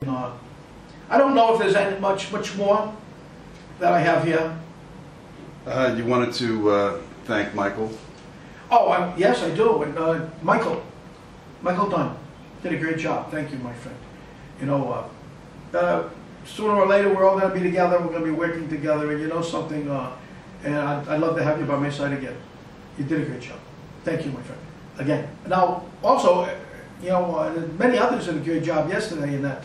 I don't know if there's any much more that I have here. You wanted to thank Michael? Oh, yes, I do. And Michael Dunn did a great job. Thank you, my friend. You know, sooner or later we're all going to be together. We're going to be working together. And you know something, and I'd love to have you by my side again. You did a great job. Thank you, my friend. Again. Now, also, you know, many others did a great job yesterday in that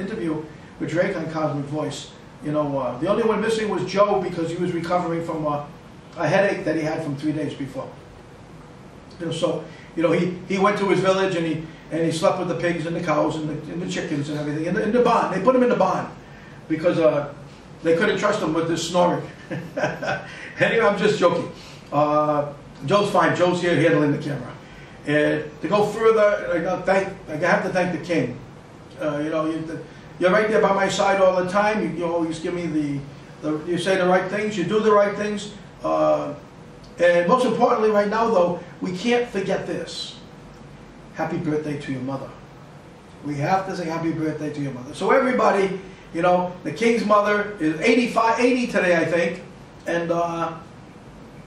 interview with Drake on Cosmic Voice. You know, the only one missing was Joe because he was recovering from a headache that he had from 3 days before. You know, so you know he went to his village and he slept with the pigs and the cows and the chickens and everything in the barn. They put him in the barn because they couldn't trust him with this snoring. Anyway, I'm just joking. Joe's fine. Joe's here handling the camera. And to go further, I have to thank the king. You know, you're right there by my side all the time. You always give me you say the right things. You do the right things. And most importantly, right now, though, we can't forget this. Happy birthday to your mother. We have to say happy birthday to your mother. So everybody, you know, the king's mother is 80 today, I think, and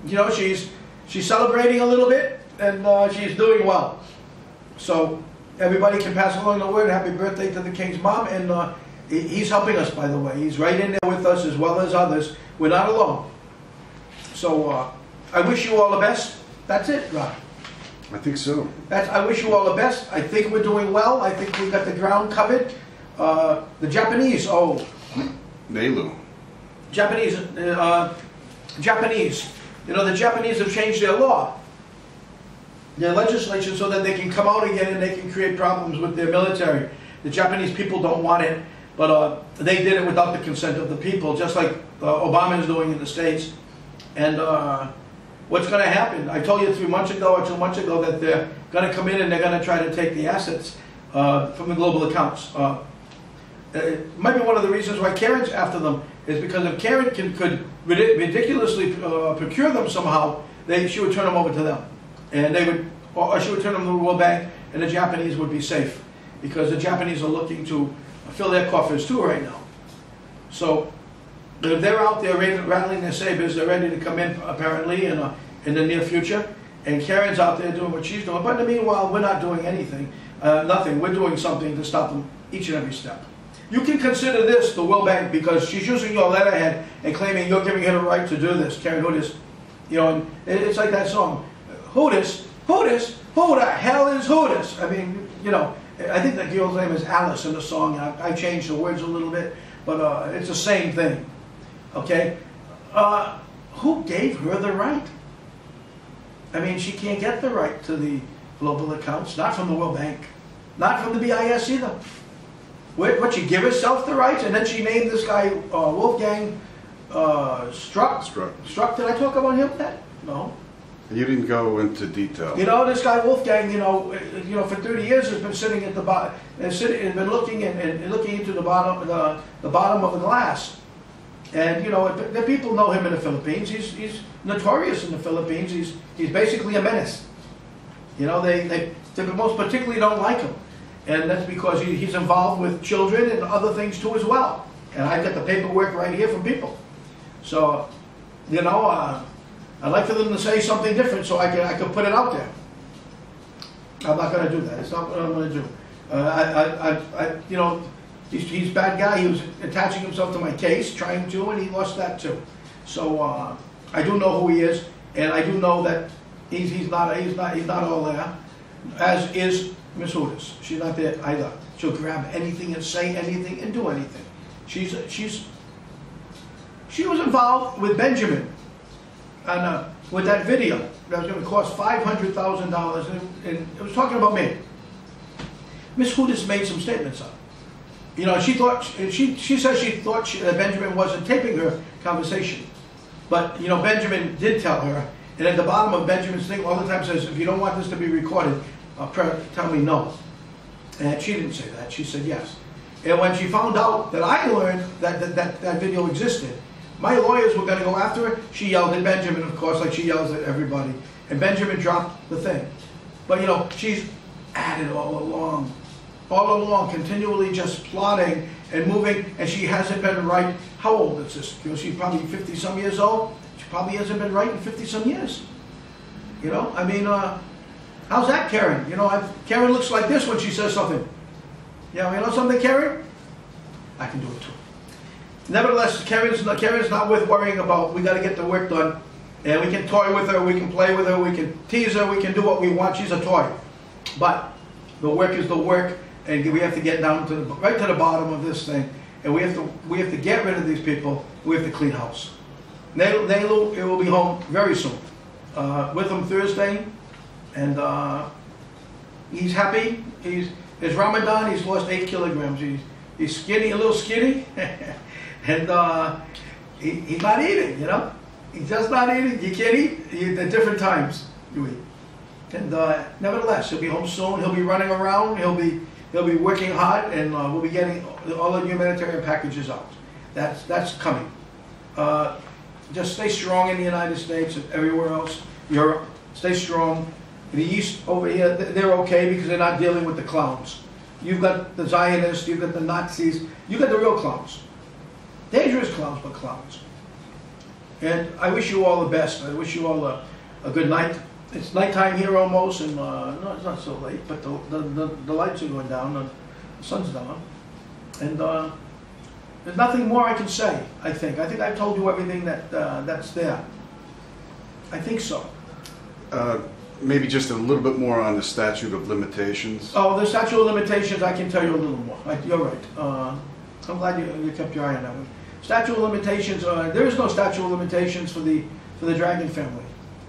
you know she's celebrating a little bit, and she's doing well. So everybody can pass along the word. Happy birthday to the king's mom, and he's helping us, by the way. He's right in there with us as well as others. We're not alone. So I wish you all the best. That's it, Rob. I think so. I wish you all the best. I think we're doing well. I think we got the ground covered. The Japanese, Neilu. Japanese. You know, the Japanese have changed their law, their legislation, so that they can come out again and they can create problems with their military. The Japanese people don't want it, but they did it without the consent of the people, just like Obama is doing in the States. And what's going to happen? I told you 3 months ago or 2 months ago that they're going to come in and they're going to try to take the assets from the global accounts. It might be one of the reasons why Karen's after them is because if Karen could ridiculously procure them somehow, she would turn them over to them, and they would, or she would turn them to the World Bank, and the Japanese would be safe because the Japanese are looking to fill their coffers too right now. So they're out there rattling their sabers. They're ready to come in apparently in the near future, and Karen's out there doing what she's doing. But in the meanwhile, we're not doing anything, nothing. We're doing something to stop them each and every step. You can consider this the World Bank because she's using your letterhead and claiming you're giving her the right to do this. Karen, who this? You know, and it's like that song. Who this? Who this? Who the hell is who this? I mean, you know, I think the girl's name is Alice in the song. I changed the words a little bit, but it's the same thing. Okay? Who gave her the right? I mean, she can't get the right to the global accounts, not from the World Bank, not from the BIS either. What, she give herself the rights, and then she named this guy Wolfgang Struck. Did I talk about him yet? No. You didn't go into detail. You know, this guy Wolfgang, you know, for 30 years has been sitting at the bottom, and been looking and looking into the bottom of the glass. And you know, the people know him in the Philippines. He's notorious in the Philippines. He's basically a menace. You know, they most particularly don't like him. And that's because he's involved with children and other things too as well. And I've got the paperwork right here from people. So, you know, I'd like for them to say something different so I could put it out there. I'm not going to do that. It's not what I'm going to do. You know, he's a bad guy. He was attaching himself to my case, trying to, and he lost that too. So I do know who he is, and I do know that he's not all there, as is Miss Hooters. She's not there either. She'll grab anything and say anything and do anything. She was involved with Benjamin and with that video that was going to cost $500,000, and it was talking about me. Miss Hooters made some statements up. You know, she says she thought that Benjamin wasn't taping her conversation, but you know, Benjamin did tell her, and at the bottom of Benjamin's thing all the time says, if you don't want this to be recorded, tell me no. And she didn't say that. She said yes. And when she found out that I learned that video existed, my lawyers were going to go after her. She yelled at Benjamin, of course, like she yells at everybody. And Benjamin dropped the thing. But you know, she's at it all along. all along, continually just plotting and moving, and she hasn't been right. How old is this? You know, she's probably 50-some years old. She probably hasn't been right in 50-some years. You know, I mean, how's that, Karen? You know, Karen looks like this when she says something. Yeah, you know something, Karen? I can do it too. Nevertheless, Karen's not worth worrying about. We got to get the work done, and we can toy with her, we can play with her, we can tease her, we can do what we want. She's a toy, but the work is the work, and we have to get down to right to the bottom of this thing, and we have to get rid of these people. We have to clean house. Nelu will be home very soon. With him Thursday, and he's happy. It's Ramadan. He's lost 8 kilograms. He's skinny, a little skinny, and he's not eating. You know, he's just not eating. You can't eat at different times. You eat, and nevertheless, he'll be home soon. He'll be running around. He'll be working hard, and we'll be getting all the humanitarian packages out. That's coming. Just stay strong in the United States and everywhere else. Europe, stay strong. In the East over here, they're okay because they're not dealing with the clowns. You've got the Zionists, you've got the Nazis, you've got the real clowns. Dangerous clowns, but clowns. And I wish you all the best. I wish you all a good night. It's nighttime here almost, and no, it's not so late, but the lights are going down, the sun's down, and there's nothing more I can say. I think I've told you everything that's there. I think so. Maybe just a little bit more on the statute of limitations. Oh, the statute of limitations, I can tell you a little more. You're right. I'm glad you kept your eye on that one. Statute of limitations. There is no statute of limitations for the Dragon family.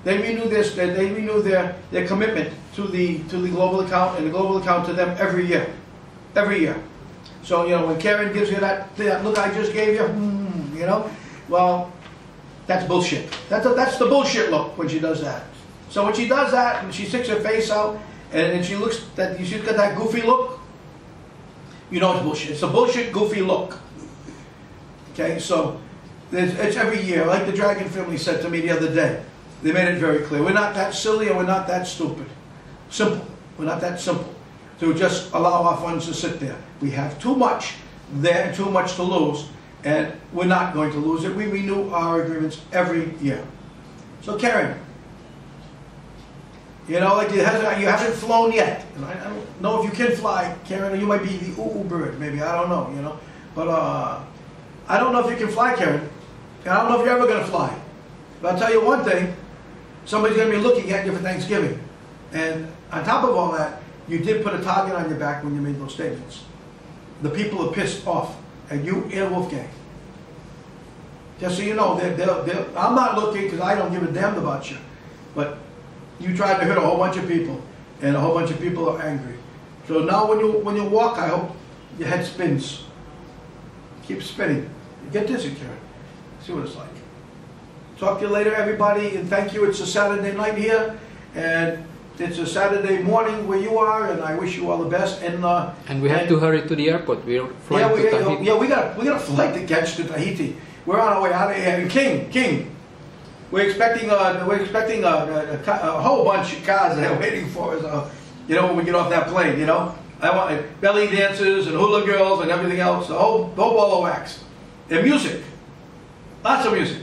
They renew this. They renew their commitment to the global account and the global account to them every year. Every year. So you know when Karen gives you that look I just gave you, you know, well, that's bullshit. That's the bullshit look when she does that. So when she does that and she sticks her face out and she looks that she's got that goofy look, you know it's bullshit. It's a bullshit goofy look. Okay, so it's every year. Like the Dragon family said to me the other day, they made it very clear. We're not that silly and we're not that stupid. Simple. We're not that simple to just allow our funds to sit there. We have too much there and too much to lose, and we're not going to lose it. We renew our agreements every year. So Karen, you know, like you haven't flown yet. And I don't know if you can fly, Karen, or you might be the ooh bird, maybe, I don't know, you know. But I don't know if you can fly, Karen. And I don't know if you're ever going to fly. But I'll tell you one thing, somebody's going to be looking at you for Thanksgiving. And on top of all that, you did put a target on your back when you made those statements. The people are pissed off at you and Wolfgang. Just so you know, I'm not looking because I don't give a damn about you. But you tried to hurt a whole bunch of people, and a whole bunch of people are angry. So now when you walk, I hope your head spins. Keep spinning. Get dizzy, Karen. See what it's like. Talk to you later, everybody, and thank you. It's a Saturday night here, and it's a Saturday morning where you are, and I wish you all the best. And we have to hurry to the airport. We're flying to Tahiti. Yeah, we got a flight to catch to Tahiti. We're on our way out of here. And King. We're expecting a whole bunch of cars that are waiting for us. You know, when we get off that plane. You know, I want belly dancers and hula girls and everything else. The whole ball of wax. And music, lots of music.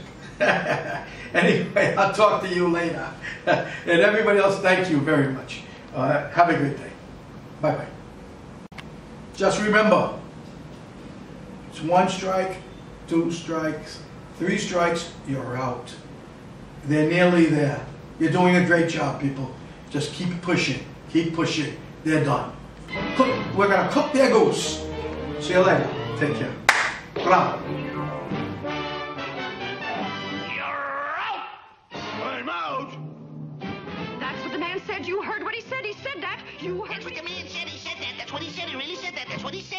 Anyway, I'll talk to you later. And everybody else, thank you very much. Have a great day. Bye bye. Just remember, it's 1 strike, 2 strikes, 3 strikes, you're out. They're nearly there. You're doing a great job, people. Just keep pushing. Keep pushing. They're done. We're going to cook their goose. See you later. Take care. Bravo. You're out! I'm out! That's what the man said. You heard what he said. He said that. You heard That's what the man said. He said that. That's what he said. He really said that. That's what he said.